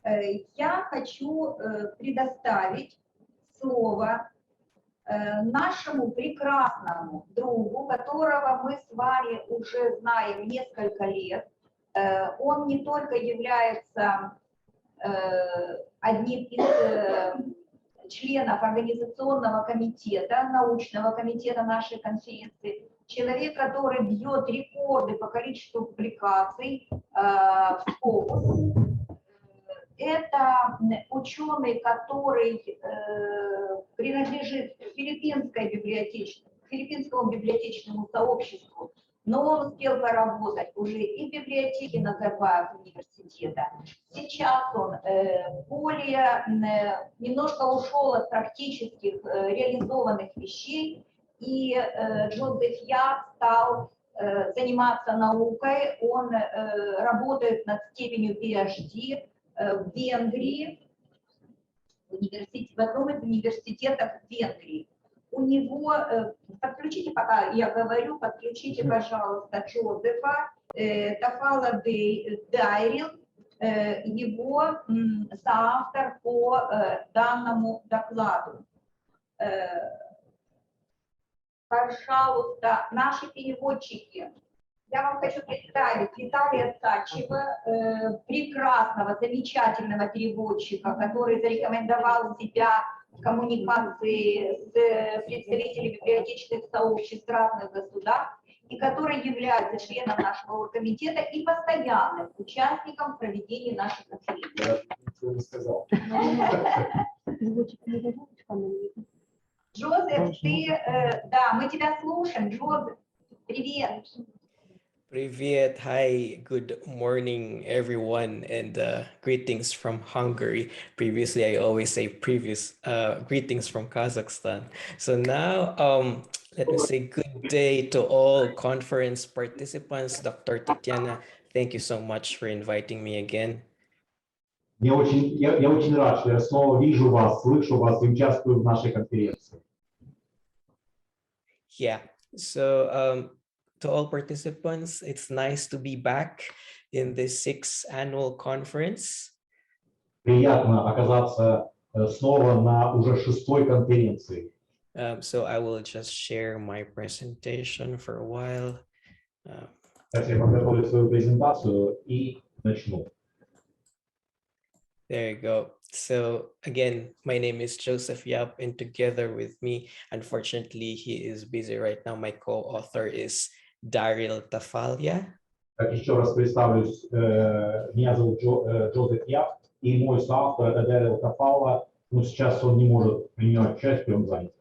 Я хочу предоставить слово нашему прекрасному другу, которого мы с вами уже знаем несколько лет. Он не только является одним из членов организационного комитета, научного комитета нашей конференции, человек, который бьет рекорды по количеству публикаций в СКОПу. Это ученый, который принадлежит филиппинскому библиотечному сообществу, но он успел поработать уже и в библиотеке Назарбаев университета. Сейчас он немножко ушел от практических реализованных вещей, и Джозеф Яп стал заниматься наукой. Он работает над степенью PhD в Венгрии, в одном из университетов Венгрии. У него, подключите, пока я говорю, подключите, пожалуйста, Джозефа Тафала Дайрил, его соавтор по данному докладу. Пожалуйста, наши переводчики. Я вам хочу представить Виталия Цачева, прекрасного, замечательного переводчика, который зарекомендовал себя в коммуникации с представителями библиотечных сообществ разных государств и который является членом нашего оргкомитета и постоянным участником проведения нашей конференции. Джозеф, да, мы тебя слушаем. Джозеф, привет. Привет, hi, good morning everyone, and greetings from Hungary. Previously, I always say greetings from Kazakhstan. So now, let me say good day to all conference participants. Dr. Tatiana, thank you so much for inviting me again. Я очень рад, что я снова вижу вас, слышу вас и участвую в нашей конференции. Yeah, so to all participants, it's nice to be back in this 6th annual conference. Приятно оказаться снова на уже 6-й конференции. So I will just share my presentation for a while. Сейчас я подготовлю свою презентацию и начну. There you go. So again, my name is Joseph Yap, and together with me, unfortunately, he is busy right now. My co-author is Daryl Tafalia. Так, еще раз представлюсь. Меня зовут Джозеф Яп, и мой соавтор это Дарил Тафала. Но сейчас он не может принимать участие, он занят.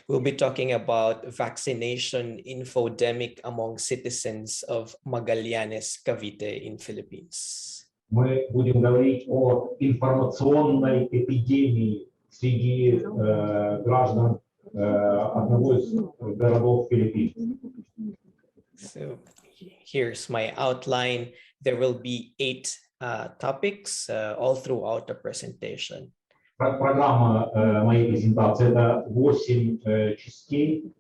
We'll be talking about vaccination infodemic among citizens of Magallanes, Cavite in Philippines. Мы будем говорить о информационной эпидемии среди граждан одного из городов Филиппин. So here's my outline. There will be 8 topics all throughout the presentation. Программа моей презентации — это 8 частей.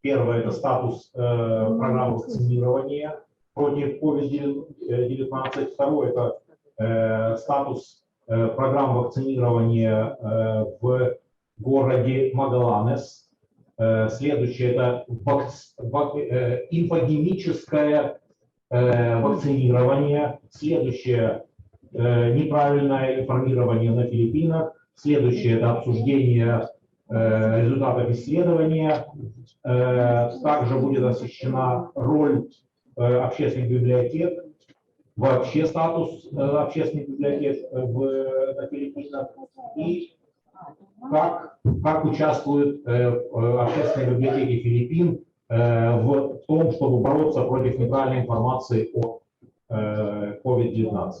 Первое — это статус программы вакцинирования против COVID-19. Второе — это статус программы вакцинирования в городе Магалланес. Следующее — это инфодемическое вакцинирование. Следующее — неправильное информирование на Филиппинах. Следующее — это обсуждение результатов исследования. Также будет освещена роль общественных библиотек, вообще статус общественных библиотек на Филиппинах и как участвуют общественные библиотеки Филиппин в том, чтобы бороться против неправильной информации о COVID-19.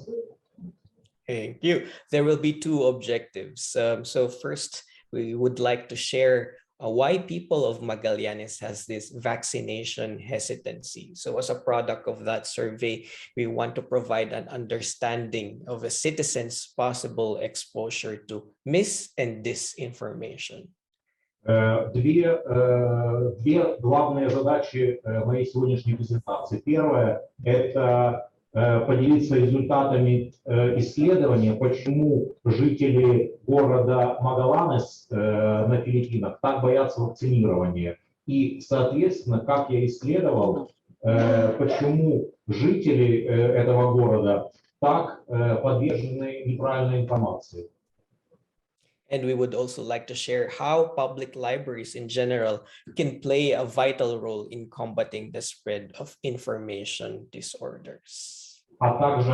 Thank you. There will be 2 objectives. So first, we would like to share why people of Magallanes has this vaccination hesitancy. So as a product of that survey, we want to provide an understanding of a citizen's possible exposure to mis- and disinformation. Две главные задачи моей сегодняшней презентации. Первое — это поделиться результатами исследования, почему жители города Магалланес на Филиппинах так боятся вакцинирования. И, соответственно, как я исследовал, почему жители этого города так подвержены неправильной информации. And we would also like to share how public libraries in general can play a vital role in combating the spread of information disorders. А также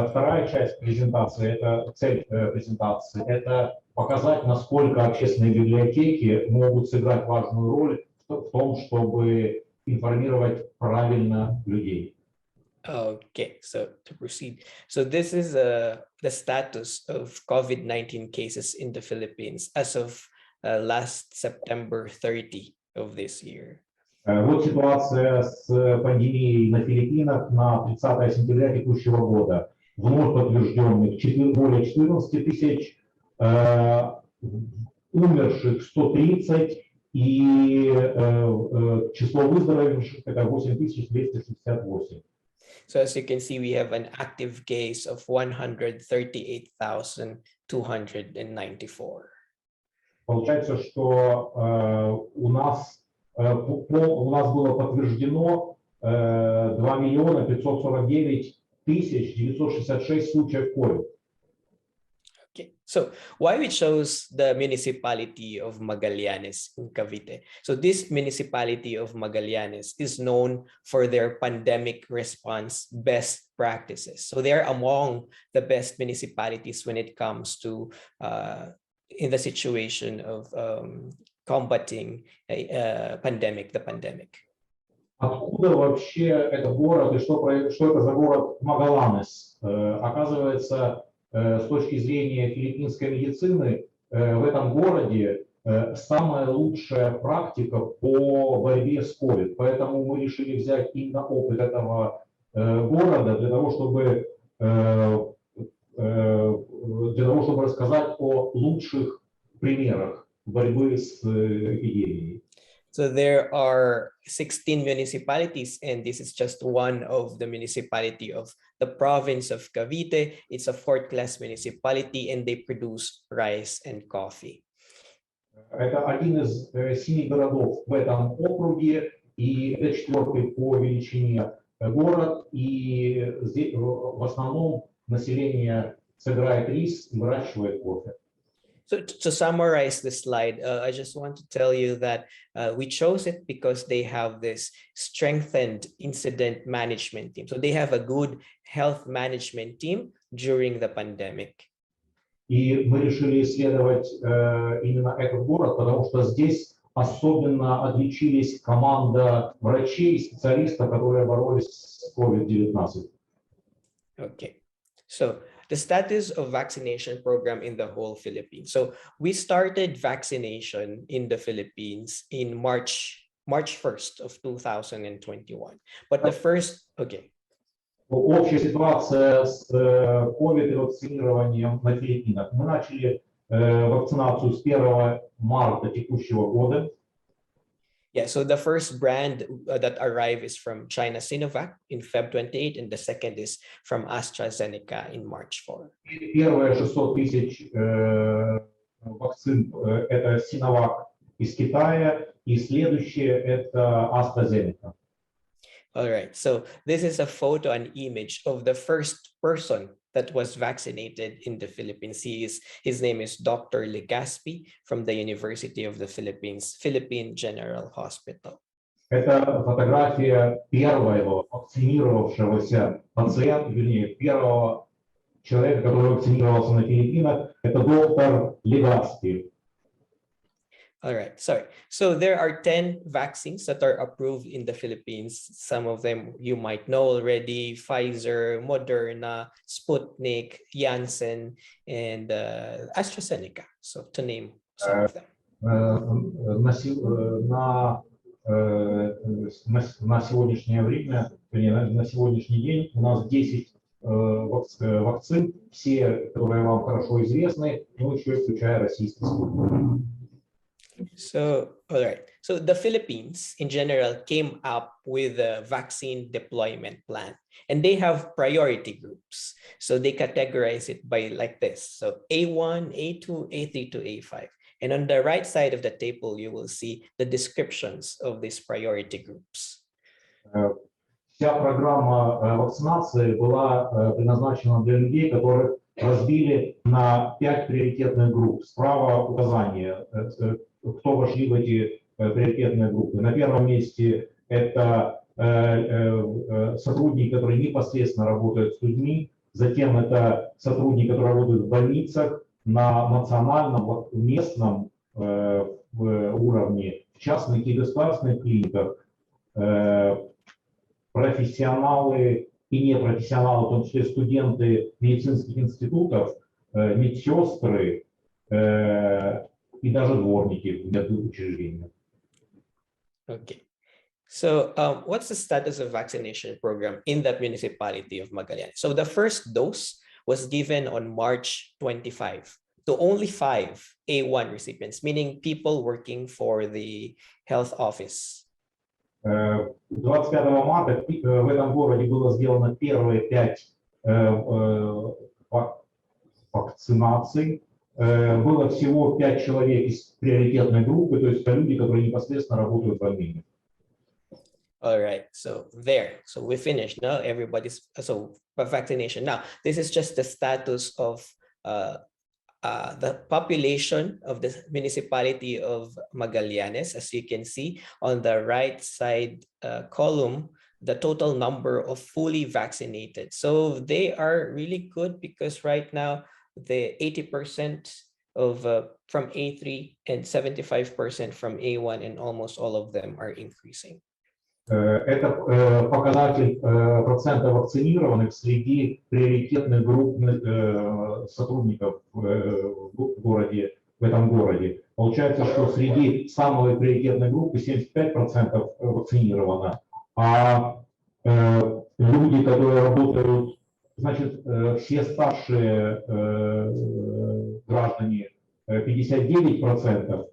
вторая часть презентации, это цель презентации, это показать, насколько общественные библиотеки могут сыграть важную роль в том, чтобы информировать правильно людей. Okay, so to proceed. So this is the status of COVID-19 cases in the Philippines as of last September 30 of this year. Вот ситуация с пандемией на Филиппинах на 30 сентября текущего года. Вновь подтвержденных более 14 тысяч, умерших 130 и число выздоровевших это 8268. So as you can see, we have an active case of 138,294. Получается, что у нас было подтверждено 2 549 966 случаев COVID. Okay, so why we chose the municipality of Magallanes in Cavite? So this municipality of Magallanes is known for their pandemic response best practices. So they're among the best municipalities when it comes to in the situation of combating the pandemic. Откуда вообще этот город и что это за город Магалланес? Оказывается, с точки зрения филиппинской медицины, в этом городе самая лучшая практика по борьбе с COVID. Поэтому мы решили взять именно опыт этого города для того, чтобы рассказать о лучших примерах борьбы с эпидемией. So there are 16 municipalities, and this is just one of the municipality of the province of Cavite. It's a fourth-class municipality, and they produce rice and coffee. Это один из 7 городов в этом округе, и это 4-й по величине город, и здесь в основном население собирает рис и выращивает кофе. So to summarize this slide, I just want to tell you that we chose it because they have this strengthened incident management team. So they have a good health management team during the pandemic. И мы решили исследовать именно этот город, потому что здесь особенно отличились команда врачей и специалистов, которые боролись с COVID-19. Okay, so the status of vaccination program in the whole Philippines. So we started vaccination in the Philippines in March 1st of 2021. But the first, okay. Общая ситуация с COVID и вакцинированием на Филиппинах. Мы начали вакцинацию с 1 марта текущего года. Yeah, so the first brand that arrived is from China Sinovac in Feb 28, and the second is from AstraZeneca in March 4. Первые 600 тысяч вакцин это Sinovac из Китая, и следующее это AstraZeneca. All right, so this is a photo and image of the first person that was vaccinated in the Philippines. His name is Dr. Legazpi from the University of the Philippines, Philippine General Hospital. Это фотография первого вакцинировавшегося пациента, вернее, первого человека, который вакцинировался на Филиппинах. Это доктор Legazpi. All right, sorry. So there are 10 vaccines that are approved in the Philippines. Some of them you might know already: Pfizer, Moderna, Sputnik, Janssen, and AstraZeneca. So to name some of them. На сегодняшнее время, на сегодняшний день у нас 10 вакцин, все, которые вам хорошо известны, но еще включая российский Спутник. So, all right. So the Philippines in general came up with a vaccine deployment plan, and they have priority groups. So they categorize it by like this. So A1, A2, A3 to A5. And on the right side of the table, you will see the descriptions of these priority groups. Вся программа вакцинации была предназначена для людей, которых разбили на 5 приоритетных групп. Справа указание, кто вошли в эти приоритетные группы. На первом месте это сотрудники, которые непосредственно работают с людьми. Затем это сотрудники, которые работают в больницах на национальном, местном уровне, в частных и государственных клиниках, профессионалы и непрофессионалы, в том числе студенты медицинских институтов, медсестры и даже дворники в медучреждениях. Okay. So what's the status of vaccination program in the municipality of Magallanes? So the first dose was given on March 25 to only 5 A1 recipients, meaning people working for the health office. 25 марта в этом городе было сделано первые 5 вакцинаций. Было всего 5 человек из приоритетной группы, то есть это люди, которые непосредственно работают в больнице. All right, so there. So we finished now. Everybody's vaccination. Now, this is just the status of the population of the municipality of Magallanes. As you can see on the right side column, the total number of fully vaccinated. So they are really good because right now the 80% of from A3 and 75% from A1, and almost all of them are increasing. Это показатель процента вакцинированных среди приоритетных групп сотрудников в этом городе. Получается, что среди самой приоритетной группы 75% вакцинировано, а люди, которые работают, значит, все старшие граждане 59%,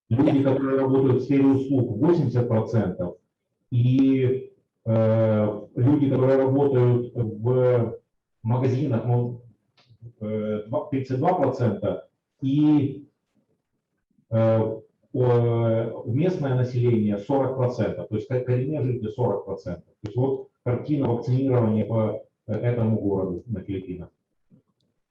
люди, которые работают в сфере услуг, 80%, и люди, которые работают в магазинах, 32%, и местное население 40%, то есть коренные жители 40%. То есть вот картина вакцинирования по этому городу на Филиппинах.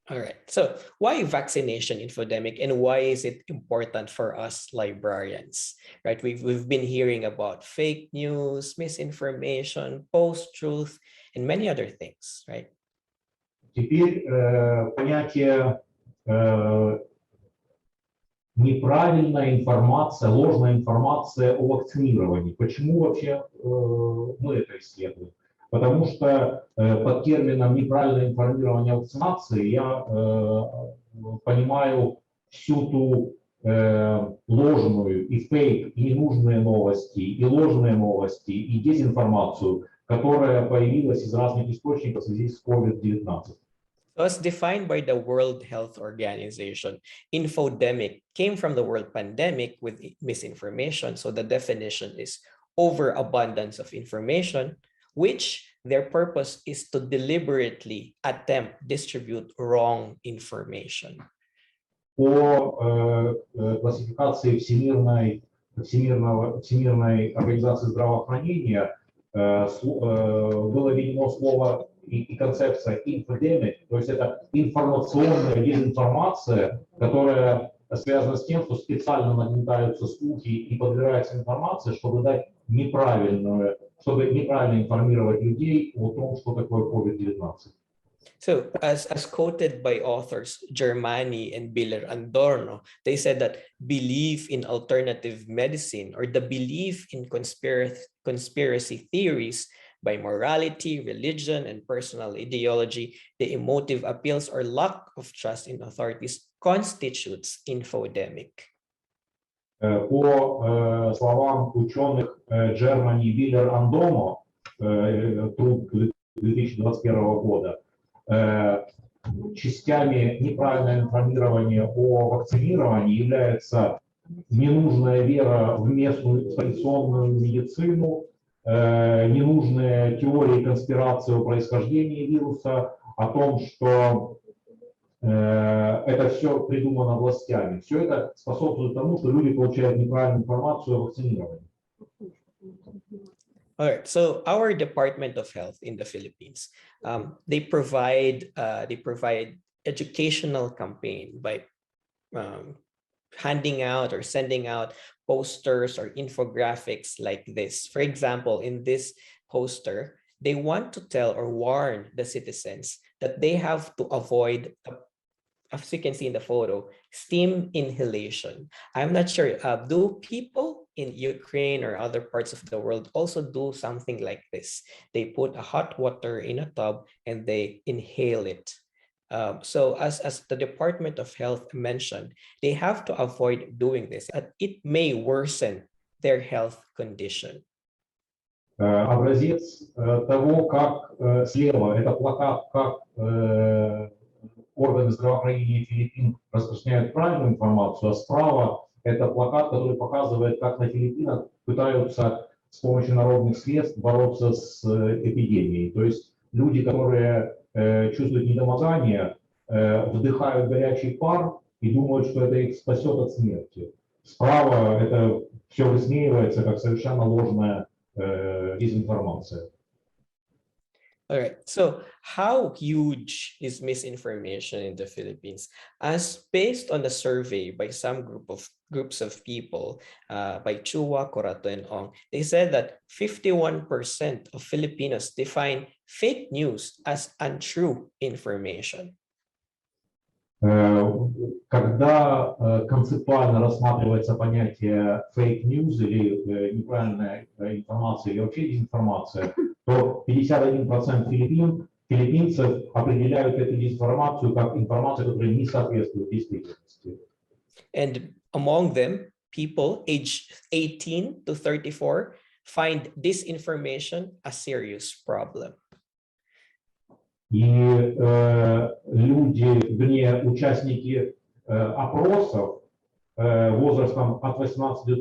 All right. So why vaccination infodemic, and why is it important for us librarians? Right. We've been hearing about fake news, misinformation, post-truth, and many other things, right? Теперь понятие неправильная информация, ложная информация о вакцинировании. Почему вообще мы это исследуем? Потому что под термином неправильное информирование о вакцинации я понимаю всю ту ложную и фейк, и ненужные новости, и ложные новости, и дезинформацию, которая появилась из разных источников в связи с COVID-19. As defined by the World Health Organization, infodemic came from the word pandemic with misinformation. So the definition is overabundance of information, which their purpose is to deliberately attempt distribute wrong information. По классификации Всемирной организации здравоохранения было введено слово и концепция инфодемик, то есть это информационная дезинформация, которая связана с тем, что специально нагнетаются слухи и подбирается информация, чтобы дать чтобы неправильно информировать людей о том, что такое COVID-19. So as quoted by authors Germani and Biller Adorno, they said that belief in alternative medicine, or the belief in conspiracy theories by morality, religion, and personal ideology, the emotive appeals or lack of trust in authorities constitutes infodemic. По словам ученых Germani, Biller, Adorno, труд 2021 года, частями неправильного информирования о вакцинировании является ненужная вера в местную традиционную медицину, ненужные теории конспирации о происхождении вируса, о том, что это все придумано властями. Все это способствует тому, что люди получают неправильную информацию о вакцинировании. All right, so our Department of Health in the Philippines, they provide educational campaign by handing out or sending out posters or infographics like this. For example, in this poster, they want to tell or warn the citizens that they have to avoid, as you can see in the photo, steam inhalation. I'm not sure, do people in Ukraine or other parts of the world also do something like this? They put a hot water in a tub and they inhale it. So as the Department of Health mentioned, they have to avoid doing this. It may worsen their health condition. Образец того, как слева, это плакат, как органы здравоохранения Филиппин распространяют правильную информацию, а справа это плакат, который показывает, как на Филиппинах пытаются с помощью народных средств бороться с эпидемией. То есть люди, которые чувствуют недомогание, вдыхают горячий пар и думают, что это их спасет от смерти. Справа это все высмеивается как совершенно ложная дезинформация. All right, so how huge is misinformation in the Philippines? As based on a survey by some groups of people, by Chua, Corato, and Ong, they said that 51% of Filipinos define fake news as untrue information. Когда концептуально рассматривается понятие fake news или неправильная информация или вообще дезинформация, то 51% филиппинцев определяют эту дезинформацию как информацию, которая не соответствует действительности. And among them, people aged 18 to 34 find disinformation a serious problem. И люди, вернее, участники опросов возрастом от 18 до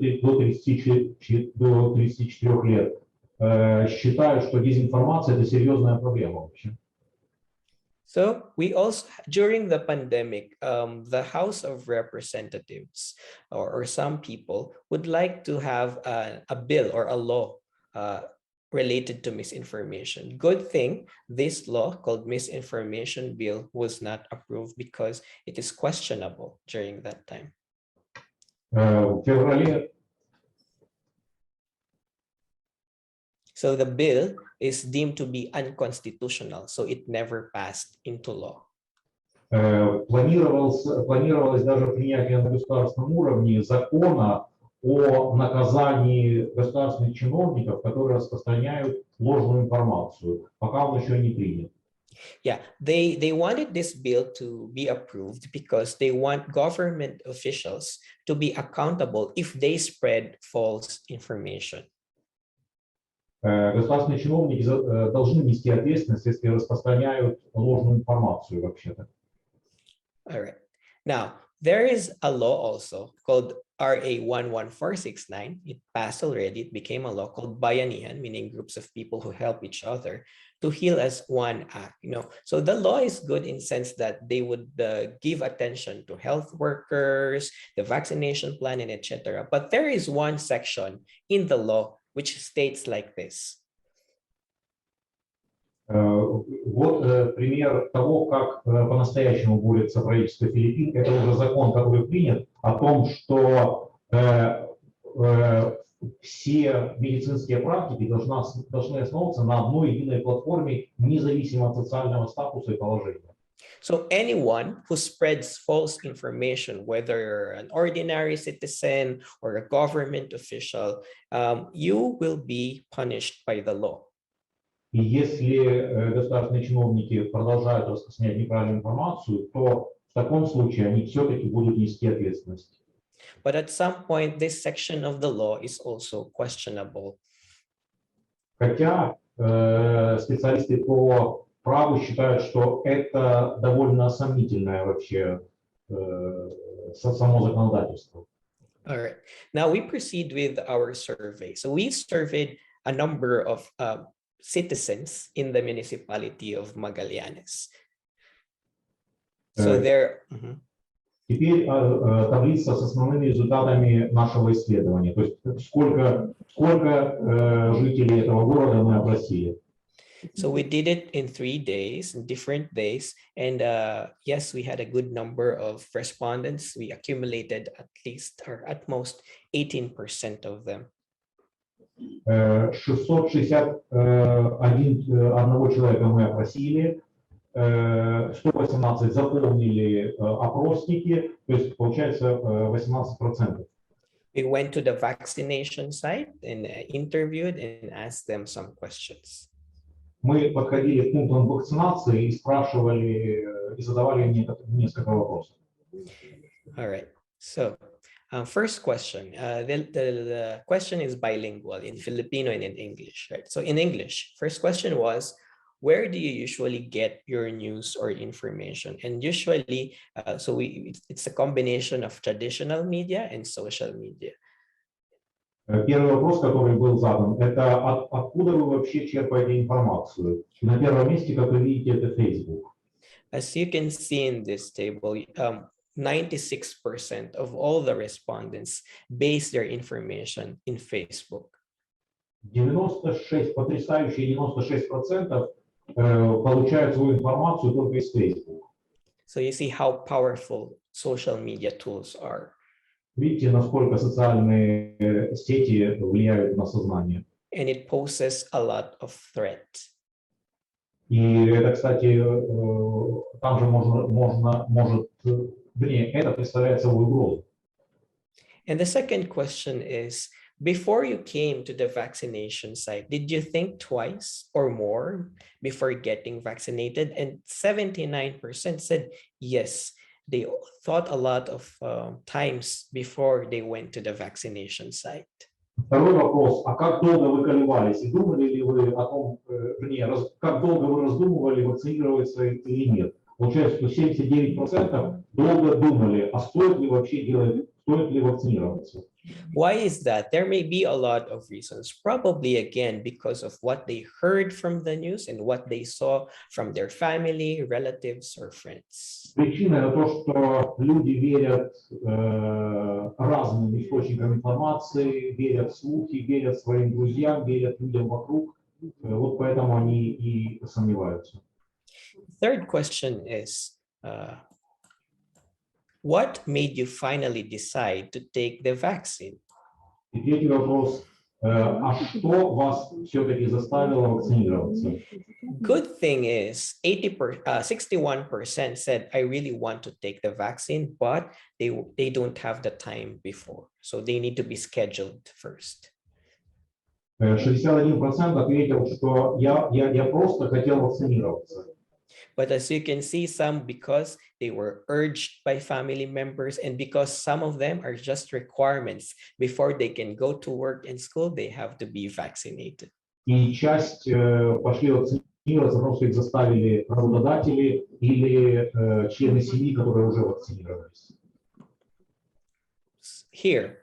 34 лет считают, что дезинформация – это серьезная проблема вообще. So we also, during the pandemic, the House of Representatives or some people would like to have a bill or a law related to misinformation. Good thing this law called Misinformation Bill was not approved because it is questionable during that time. В феврале So the bill is deemed to be unconstitutional, so it never passed into law. планировалось даже принятие на государственном уровне закона о наказании государственных чиновников, которые распространяют ложную информацию, пока он еще не принят. Yeah, they wanted this bill to be approved because they want government officials to be accountable if they spread false information. Государственные чиновники должны нести ответственность, если распространяют ложную информацию вообще-то. All right. Now, there is a law also called RA 11469. It passed already. It became a law called Bayanihan, meaning groups of people who help each other to heal as one act. So the law is good in the sense that they would give attention to health workers, the vaccination plan, and etc. But there is one section in the law which states like this. Вот пример того, как по-настоящему борется правительство Филиппин. Это уже закон, который принят, о том, что все медицинские практики должны основываться на одной единой платформе, независимо от социального статуса и положения. So anyone who spreads false information, whether you're an ordinary citizen or a government official, you will be punished by the law. И если государственные чиновники продолжают распространять неправильную информацию, то в таком случае они все-таки будут нести ответственность. But at some point, this section of the law is also questionable. Хотя специалисты по праву считают, что это довольно сомнительное вообще само законодательство. All right. Now we proceed with our survey. So we surveyed a number of citizens in the municipality of Magallanes. So there. Теперь таблица с основными результатами нашего исследования. То есть сколько жителей этого города мы опросили. So we did it in 3 days, in different days. And yes, we had a good number of respondents. We accumulated at least or at most 18% of them. 661 человека мы опросили, 118 заполнили опросники, то есть получается 18%. We went to the vaccination site and interviewed and asked them some questions. Мы подходили к пунктам вакцинации и спрашивали, и задавали им несколько вопросов. All right. So first question, the question is bilingual in Filipino and in English, right? So in English, first question was, where do you usually get your news or information? And usually, it's a combination of traditional media and social media. Первый вопрос, который был задан, это откуда вы вообще черпаете информацию? На первом месте, как вы видите, это Facebook. As you can see in this table, 96% of all the respondents base their information in Facebook. 96, потрясающие 96% получают свою информацию только из Facebook. So you see how powerful social media tools are. Видите, насколько социальные сети влияют на сознание. And it poses a lot of threat. И это, кстати, там же может, вернее, это представляет собой угрозу. And the second question is, before you came to the vaccination site, did you think twice or more before getting vaccinated? And 79% said yes. They thought a lot of times before they went to the vaccination site. Второй вопрос, а как долго вы колебались и думали ли вы о том, вернее, как долго вы раздумывали, вакцинироваться или нет? Получается, что 79% долго думали, а стоит ли вообще делать, стоит ли вакцинироваться? Why is that? There may be a lot of reasons. Probably, again, because of what they heard from the news and what they saw from their family, relatives, or friends. Причина это то, что люди верят разным источникам информации, верят в слухи, верят своим друзьям, верят людям вокруг. Вот поэтому они и сомневаются. Third question is, what made you finally decide to take the vaccine? И третий вопрос, а что вас все-таки заставило вакцинироваться? Good thing is 61% said, I really want to take the vaccine, but they don't have the time before. So they need to be scheduled first. 61% ответил, что я просто хотел вакцинироваться. But as you can see, some because they were urged by family members and because some of them are just requirements before they can go to work and school, they have to be vaccinated. И часть пошли вакцинироваться, потому что их заставили работодатели или члены семьи, которые уже вакцинировались. Here.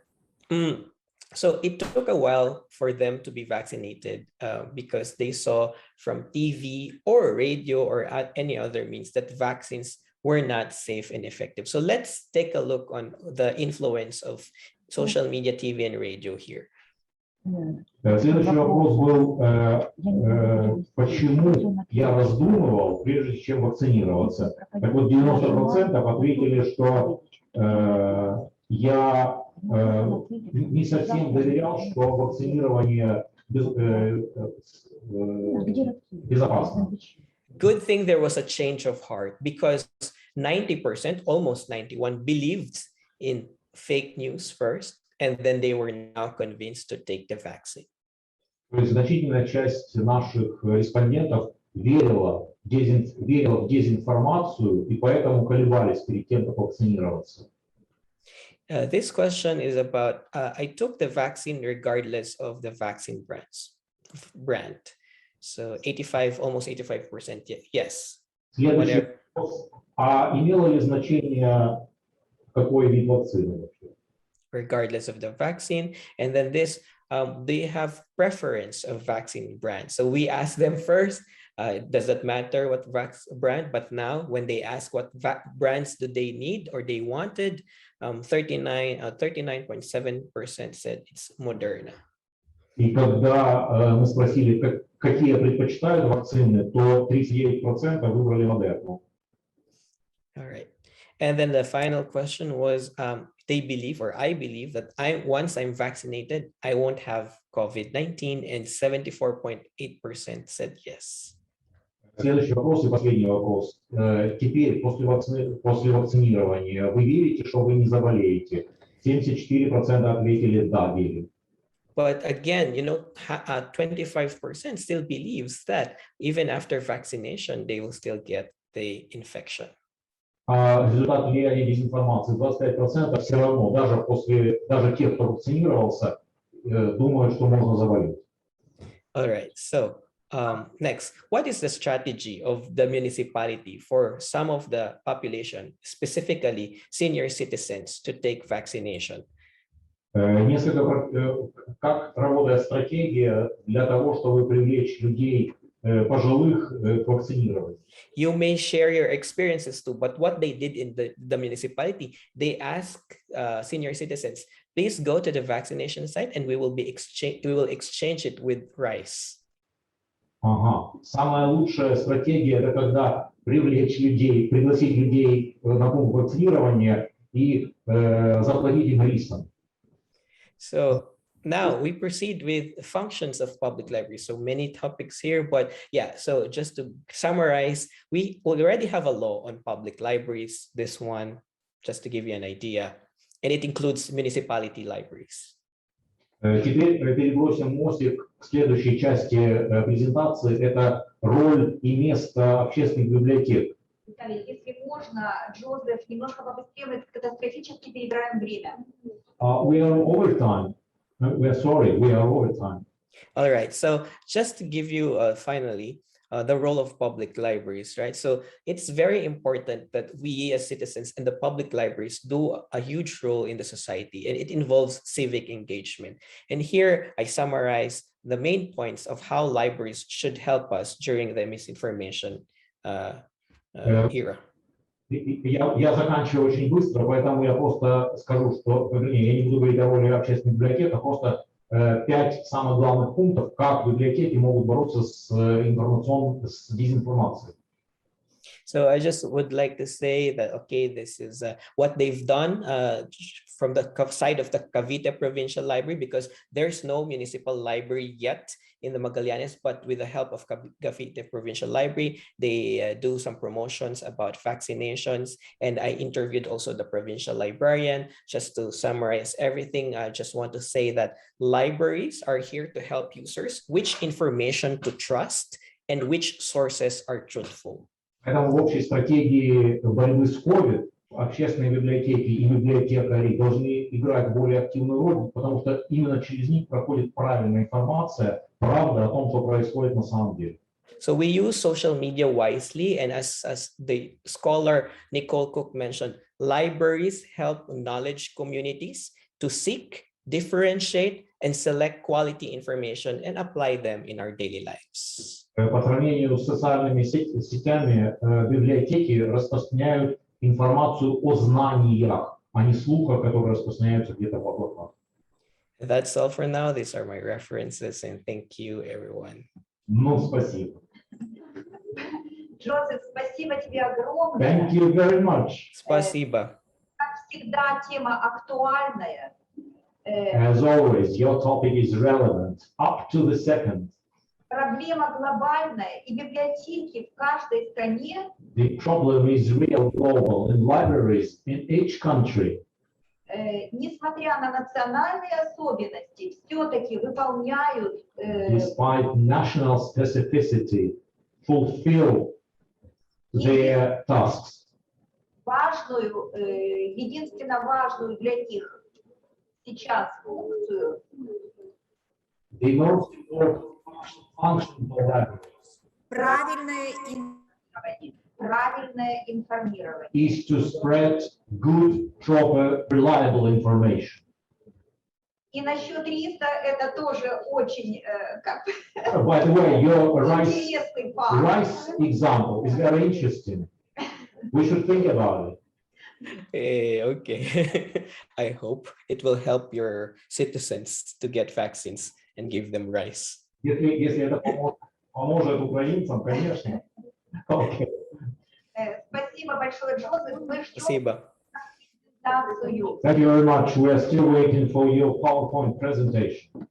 So it took a while for them to be vaccinated because they saw from TV or radio or any other means that vaccines were not safe and effective. So let's take a look on the influence of social media, TV, and radio here. Следующий вопрос был, почему я раздумывал, прежде чем вакцинироваться. Так вот, 90% ответили, что я не совсем доверял, что вакцинирование безопасно. Good thing there was a change of heart because 90%, almost 91%, believed in fake news first, and then they were now convinced to take the vaccine. То есть значительная часть наших респондентов верила в дезинформацию и поэтому колебались перед тем, как вакцинироваться. This question is about, I took the vaccine regardless of the vaccine brand. So 85, almost 85%, yes. Следующий вопрос. А имело ли значение, какой вид вакцины? regardless of the vaccine. And then this, they have preference of vaccine brand. So we ask them first, does it matter what brand? But now when they ask what brands do they need or they wanted, 39.7% said it's Moderna. И когда мы спросили, какие предпочитают вакцины, то 39% выбрали Модерну. All right. And then the final question was, they believe, or I believe, that once I'm vaccinated, I won't have COVID-19, and 74.8% said yes. Следующий вопрос и последний вопрос. Теперь, после вакцинирования, вы верите, что вы не заболеете? 74% ответили «да», верю. But again, 25% still believes that even after vaccination, they will still get the infection. Результат влияния дезинформации 25% все равно, даже те, кто вакцинировался, думают, что можно заболеть. All right. So next, what is the strategy of the municipality for some of the population, specifically senior citizens, to take vaccination? Как работает стратегия для того, чтобы привлечь людей пожилых к вакцинированию? You may share your experiences too, but what they did in the municipality, they asked senior citizens, please go to the vaccination site and we will exchange it with rice. Ага. Самая лучшая стратегия — это когда пригласить людей на пункт вакцинирования и заплатить им рисом. So now we proceed with functions of public libraries. So many topics here, but yeah, so just to summarize, we already have a law on public libraries, this one, just to give you an idea, and it includes municipality libraries. Теперь перебросим мостик к следующей части презентации. Это роль и место общественных библиотек. Виталий, если можно, Джозеф, немножко побыстрее, мы катастрофически перебираем время. We are over time. We are sorry, we are over time. All right, so just to give you finally the role of public libraries, right? So it's very important that we as citizens and the public libraries do a huge role in the society, and it involves civic engagement. And here I summarize the main points of how libraries should help us during the misinformation era. Я заканчиваю очень быстро, поэтому я просто скажу, что, я не буду говорить о роли общественных библиотек, а просто 5 самых главных пунктов, как библиотеки могут бороться с дезинформацией. So I just would like to say that, okay, this is what they've done from the side of the Cavite Provincial Library, because there's no municipal library yet in the Magallanes, but with the help of Cavite Provincial Library, they do some promotions about vaccinations. And I interviewed also the provincial librarian. Just to summarize everything, I just want to say that libraries are here to help users which information to trust and which sources are truthful. Поэтому в общей стратегии борьбы с COVID общественные библиотеки и библиотекари должны играть более активную роль, потому что именно через них проходит правильная информация, правда о том, что происходит на самом деле. So we use social media wisely, and as the scholar Nicole Cook mentioned, libraries help knowledge communities to seek, differentiate, and select quality information and apply them in our daily lives. По сравнению с социальными сетями, библиотеки распространяют информацию о знаниях, а не слухах, которые распространяются где-то в облаках. That's all for now. These are my references, and thank you, everyone. Ну, спасибо. Джозеф, спасибо тебе огромное. Thank you very much. Спасибо. Как всегда, тема актуальная. As always, your topic is relevant up to the second. Проблема глобальная, и библиотеки в каждой стране. The problem is real, global, in libraries in each country. Несмотря на национальные особенности, все-таки выполняют. Despite national specificity, fulfill their tasks. Важную, единственно важную для них сейчас функцию. The most important function of libraries правильное информирование is to spread good, proper, reliable information. И насчет риса это тоже очень By the way, your интересный факт. rice example is very interesting. We should think about it. Okay. I hope it will help your citizens to get vaccines and give them rice. Если это поможет украинцам, конечно. Okay. Спасибо большое, Джозеф. Мы ждем Спасибо. презентацию. Thank you very much. We are still waiting for your PowerPoint presentation.